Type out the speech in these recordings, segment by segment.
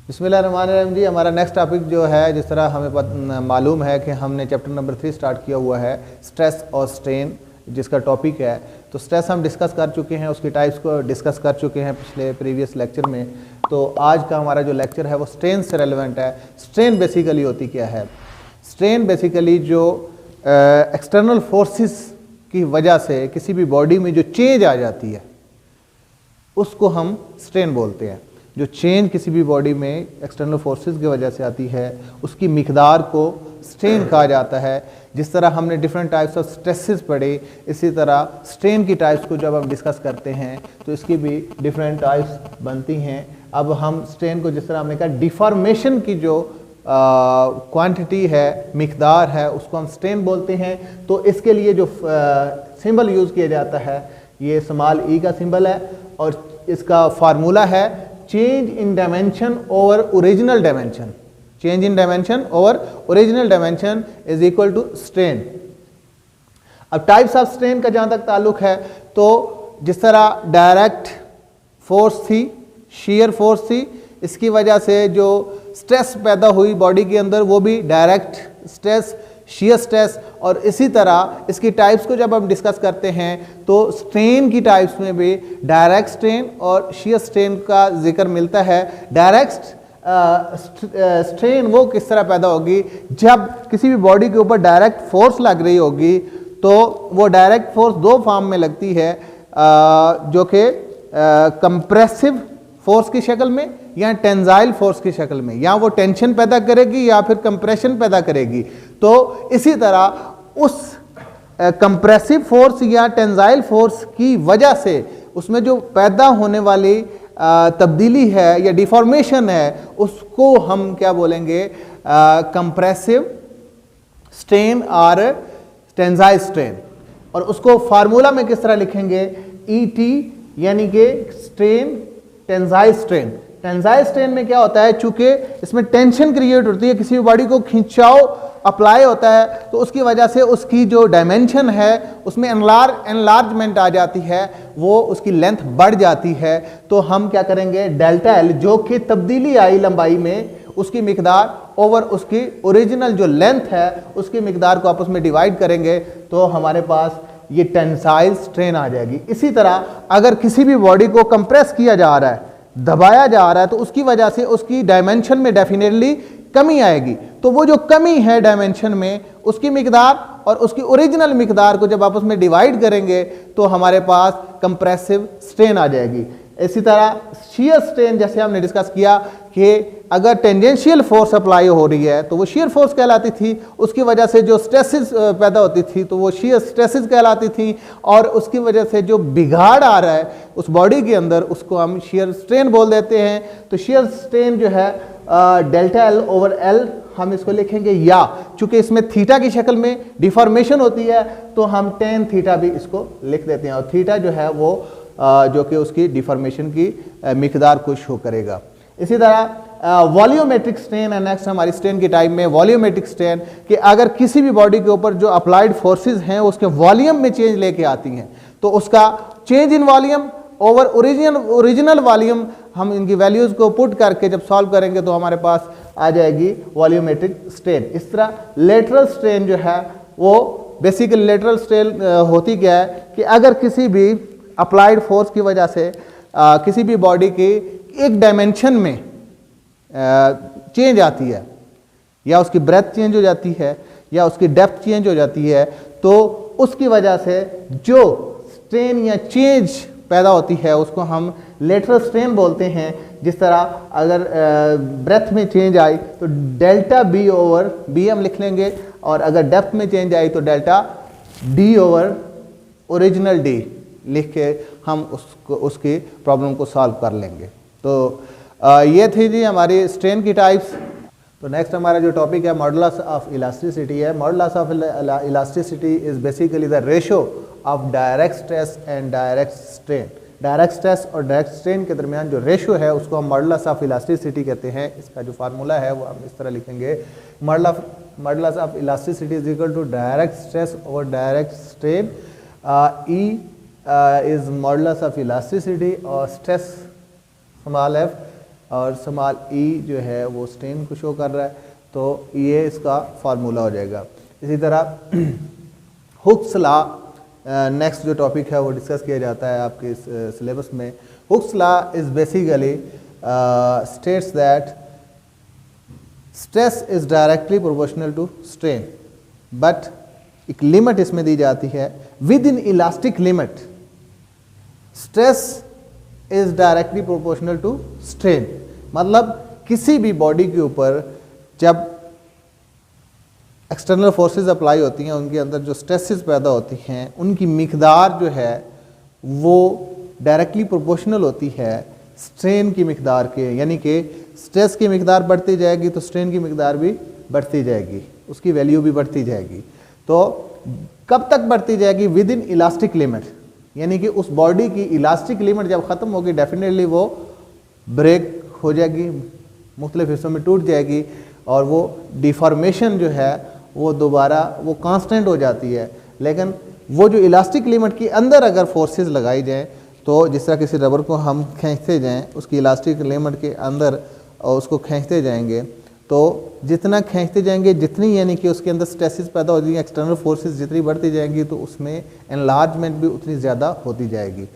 बिस्मिल्लाहिर्रहमानिर्रहीम जी। हमारा next topic जो है, जिस तरह हमें मालूम है कि हमने चैप्टर नंबर 3 स्टार्ट किया हुआ है, स्ट्रेस और स्ट्रेन जिसका टॉपिक है। तो स्ट्रेस हम डिस्कस कर चुके हैं, उसकी टाइप्स को डिस्कस कर चुके हैं पिछले प्रीवियस लेक्चर में। तो आज का हमारा जो लेक्चर है वो स्ट्रेन से रेलेवेंट है। स्ट्रेन बेसिकली होती क्या है? स्ट्रेन बेसिकली जो एक्सटर्नल फोर्सेस की वजह से किसी भी बॉडी में जो चेंज आ जाती है उसको हम स्ट्रेन बोलते हैं। जो चेंज किसी भी बॉडी में एक्सटर्नल फोर्सेस की वजह से आती है उसकी मिकदार को स्ट्रेन कहा जाता है। जिस तरह हमने डिफरेंट टाइप्स ऑफ स्ट्रेसेस पढ़े, इसी तरह स्ट्रेन की टाइप्स को जब हम डिस्कस करते हैं तो इसकी भी डिफरेंट टाइप्स बनती हैं। अब हम स्ट्रेन को, जिस तरह हमने कहा, डिफॉर्मेशन की जो क्वांटिटी है, मिकदार है, उसको हम स्ट्रेन बोलते हैं। तो इसके लिए जो सिंबल यूज़ किया जाता है ये स्मॉल ई का सिंबल है और इसका फार्मूला है change in dimension over original dimension. Change in dimension over original dimension is equal to strain. अब टाइप्स ऑफ स्ट्रेन का जहां तक ताल्लुक है तो जिस तरह डायरेक्ट फोर्स थी, शीयर फोर्स थी, इसकी वजह से जो स्ट्रेस पैदा हुई बॉडी के अंदर वो भी डायरेक्ट स्ट्रेस, शीयर स्ट्रेस। और इसी तरह इसकी टाइप्स को जब हम डिस्कस करते हैं तो स्ट्रेन की टाइप्स में भी डायरेक्ट स्ट्रेन और शीयर स्ट्रेन का जिक्र मिलता है। डायरेक्ट स्ट्रेन वो किस तरह पैदा होगी? जब किसी भी बॉडी के ऊपर डायरेक्ट फोर्स लग रही होगी तो वो डायरेक्ट फोर्स दो फॉर्म में लगती है, जो कि कंप्रेसिव फोर्स की शक्ल में या टेंजाइल फोर्स की शक्ल में। या वो टेंशन पैदा करेगी या फिर कंप्रेशन पैदा करेगी। तो इसी तरह उस कंप्रेसिव फोर्स या टेंजाइल फोर्स की वजह से उसमें जो पैदा होने वाली तब्दीली है या डिफॉर्मेशन है उसको हम क्या बोलेंगे? कंप्रेसिव स्ट्रेन और टेंजाइल स्ट्रेन। और उसको फार्मूला में किस तरह लिखेंगे? ईटी, यानी कि strain tensile strain. Tensile strain में क्या होता है, चूंकि इसमें टेंशन क्रिएट होती है, किसी भी बॉडी को खिंचाव अप्लाई होता है तो उसकी वजह से उसकी जो डायमेंशन है उसमें एनलार्जमेंट आ जाती है, वो उसकी लेंथ बढ़ जाती है। तो हम क्या करेंगे? डेल्टा एल, जो कि तब्दीली आई लंबाई में, उसकी मिकदार ओवर उसकी ओरिजिनल जो लेंथ है उसकी मिकदार को आपस में डिवाइड करेंगे तो हमारे पास ये टेंसाइल स्ट्रेन आ जाएगी। इसी तरह अगर किसी भी बॉडी को कंप्रेस किया जा रहा है, दबाया जा रहा है, तो उसकी वजह से उसकी डायमेंशन में डेफिनेटली कमी आएगी। तो वो जो कमी है डायमेंशन में, उसकी मिकदार और उसकी ओरिजिनल मिकदार को जब आपस में डिवाइड करेंगे तो हमारे पास कंप्रेसिव स्ट्रेन आ जाएगी। इसी तरह शीयर स्ट्रेन, जैसे हमने डिस्कस किया कि अगर टेंजेंशियल फोर्स अप्लाई हो रही है तो वो शीयर फोर्स कहलाती थी, उसकी वजह से जो स्ट्रेसेस पैदा होती थी तो वो शीयर स्ट्रेसेस कहलाती थी, और उसकी वजह से जो बिगाड़ आ रहा है उस बॉडी के अंदर उसको हम शीयर स्ट्रेन बोल देते हैं। तो शीयर स्ट्रेन जो है डेल्टा एल ओवर एल हम इसको लिखेंगे, या चूंकि इसमें थीटा की शक्ल में डिफॉर्मेशन होती है तो हम टेन थीटा भी इसको लिख देते हैं। और थीटा जो है वो जो कि उसकी डिफॉर्मेशन की मिकदार को शो करेगा। इसी तरह वॉल्यूमेट्रिक स्ट्रेन है नेक्स्ट हमारी स्ट्रेन की टाइप में। वॉल्यूमेट्रिक स्ट्रेन कि अगर किसी भी बॉडी के ऊपर जो अप्लाइड फोर्सेस हैं उसके वॉल्यूम में चेंज लेके आती हैं तो उसका change in volume over original volume, हम इनकी वैल्यूज को पुट करके जब सॉल्व करेंगे तो हमारे पास आ जाएगी वॉल्यूमेट्रिक स्ट्रेन। इस तरह लेटरल स्ट्रेन जो है वो बेसिकली लेटरल स्ट्रेन होती क्या है कि अगर किसी भी अप्लाइड फोर्स की वजह से किसी भी बॉडी की एक डायमेंशन में चेंज आती है, या उसकी ब्रेथ चेंज हो जाती है या उसकी डेप्थ चेंज हो जाती है, तो उसकी वजह से जो स्ट्रेन या चेंज पैदा होती है उसको हम लेटरल स्ट्रेन बोलते हैं। जिस तरह अगर ब्रेथ में चेंज आई तो डेल्टा बी ओवर बी हम लिख लेंगे, और अगर डेप्थ में चेंज आई तो delta D over original D लिख के हम उसकी प्रॉब्लम को सॉल्व कर लेंगे। तो ये थी जी हमारी स्ट्रेन की टाइप्स। तो नेक्स्ट हमारा जो टॉपिक है मॉडुलस ऑफ इलास्टिसिटी है। Modulus of elasticity is basically the ratio of direct stress and direct strain. Direct stress और डायरेक्ट स्ट्रेन के दरमियान जो रेशो है उसको हम मॉडुलस ऑफ इलास्टिसिटी कहते हैं। इसका जो फार्मूला है वो हम इस तरह लिखेंगे, modulus of elasticity is equal to direct stress over direct strain. E is modulus of elasticity or stress small f और स्मॉल ई जो है वो स्ट्रेन को शो कर रहा है, तो ये इसका फार्मूला हो जाएगा। इसी तरह हुक्स लॉ नेक्स्ट जो टॉपिक है वो डिस्कस किया जाता है आपके इस सिलेबस में। Hooke's law is basically states that stress is directly proportional to strain, but एक लिमिट इसमें दी जाती है, within elastic limit stress is directly proportional to strain. मतलब किसी भी बॉडी के ऊपर जब एक्सटर्नल फोर्सेस अप्लाई होती हैं, उनके अंदर जो स्ट्रेसेस पैदा होती हैं, उनकी मिकदार जो है वो डायरेक्टली प्रोपोर्शनल होती है स्ट्रेन की मिकदार के, यानी कि स्ट्रेस की मिकदार बढ़ती जाएगी तो स्ट्रेन की मिकदार भी बढ़ती जाएगी, उसकी वैल्यू भी बढ़ती जाएगी। तो कब तक बढ़ती जाएगी? विद इन इलास्टिक लिमिट, यानी कि उस बॉडी की इलास्टिक लिमिट जब ख़त्म होगी डेफिनेटली वो ब्रेक हो जाएगी, मुख्तलिफ हिस्सों में टूट जाएगी और वो डिफॉर्मेशन जो है वो दोबारा वो कांस्टेंट हो जाती है। लेकिन वो जो इलास्टिक लिमिट के अंदर अगर फोर्सेस लगाई जाएं, तो जिस तरह किसी रबर को हम खींचते जाएं उसकी इलास्टिक लिमिट के अंदर और उसको खींचते जाएंगे, तो जितना खींचते जाएंगे जितनी यानी कि उसके अंदर स्ट्रेसेस पैदा हो जाएंगी, एक्सटर्नल फोर्सेस जितनी बढ़ती जाएंगी तो उसमें एनलार्जमेंट भी उतनी ज़्यादा होती जाएगी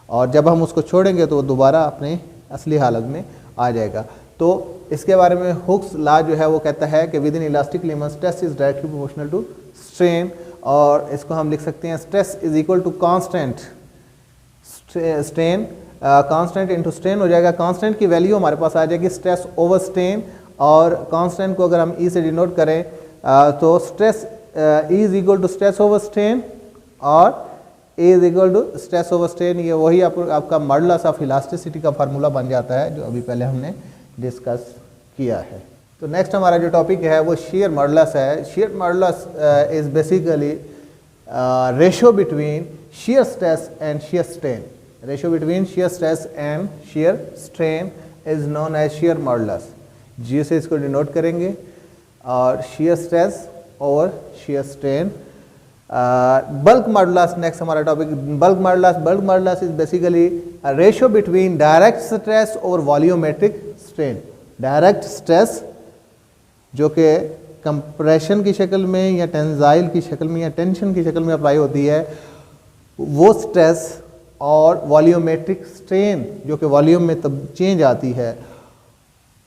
और जब हम उसको छोड़ेंगे तो वो दोबारा अपने असली हालत में आ जाएगा। तो इसके बारे में हुक्स लॉ जो है वो कहता है कि within elastic limit stress is directly proportional to strain, और इसको हम लिख सकते हैं stress is equal to constant strain, constant into strain हो जाएगा। कांस्टेंट की वैल्यू हमारे पास आ जाएगी स्ट्रेस ओवर स्ट्रेन, और कांस्टेंट को अगर हम ई से डिनोट करें तो stress E is equal to stress over strain और A is equal to stress over strain. ये वही आपका मॉडुलस ऑफ इलास्टिसिटी का फार्मूला बन जाता है जो अभी पहले हमने डिस्कस किया है। तो नेक्स्ट हमारा जो टॉपिक है वो शेयर मॉडुलस है। Share modulus is basically ratio between shear stress and shear strain. Ratio between shear stress and shear strain is known as shear modulus. G से इसको डिनोट करेंगे और shear stress और shear strain. Bulk modulus next हमारा topic bulk modulus is basically a ratio between direct stress और volumetric strain. Direct stress जो कि compression की शक्ल में या टेंसाइल की शक्ल में या टेंशन की शक्ल में अप्लाई होती है, वो स्ट्रेस और वॉल्यूमेट्रिक स्ट्रेन जो कि वॉल्यूम में तब चेंज आती है,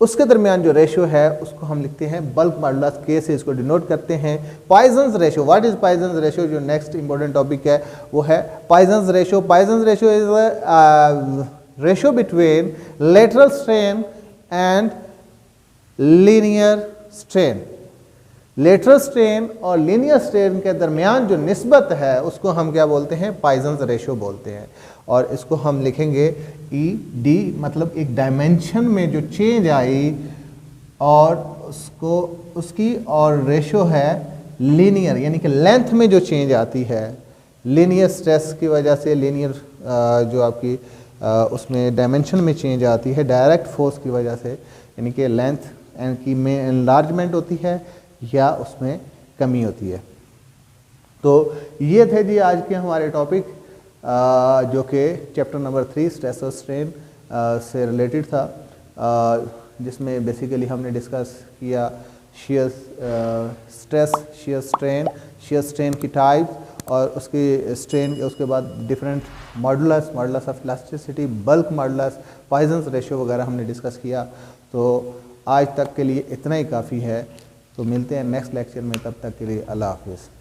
उसके दरमियान जो रेशियो है उसको हम लिखते हैं बल्क मॉडुलस, के से इसको डिनोट करते हैं। Poisson's ratio, what is Poisson's ratio, जो नेक्स्ट इंपॉर्टेंट टॉपिक है वो है Poisson's ratio. Poisson's ratio is ratio between lateral strain and linear strain. Lateral strain और लीनियर स्ट्रेन के दरमियान जो निस्बत है उसको हम क्या बोलते हैं? पॉइजन्स रेशियो बोलते हैं। और इसको हम लिखेंगे ई डी, मतलब एक डायमेंशन में जो चेंज आई और उसको उसकी, और रेशियो है लीनियर यानी कि लेंथ में जो चेंज आती है लीनियर स्ट्रेस की वजह से, लीनियर जो आपकी उसमें डायमेंशन में चेंज आती है डायरेक्ट फोर्स की वजह से, यानी कि लेंथ की में एनलार्जमेंट होती है या उसमें कमी होती है। तो ये थे जी आज के हमारे टॉपिक जो कि चैप्टर नंबर 3 स्ट्रेस और स्ट्रेन से रिलेटेड था, जिसमें बेसिकली हमने डिस्कस किया शेयर स्ट्रेस, शेयर स्ट्रेन की टाइप्स और उसकी स्ट्रेन, उसके बाद different modulus of elasticity, bulk modulus, Poisson's ratio वगैरह हमने डिस्कस किया। तो आज तक के लिए इतना ही काफ़ी है। तो मिलते हैं नेक्स्ट लेक्चर में, तब तक के लिए अल्लाह हाफिज़।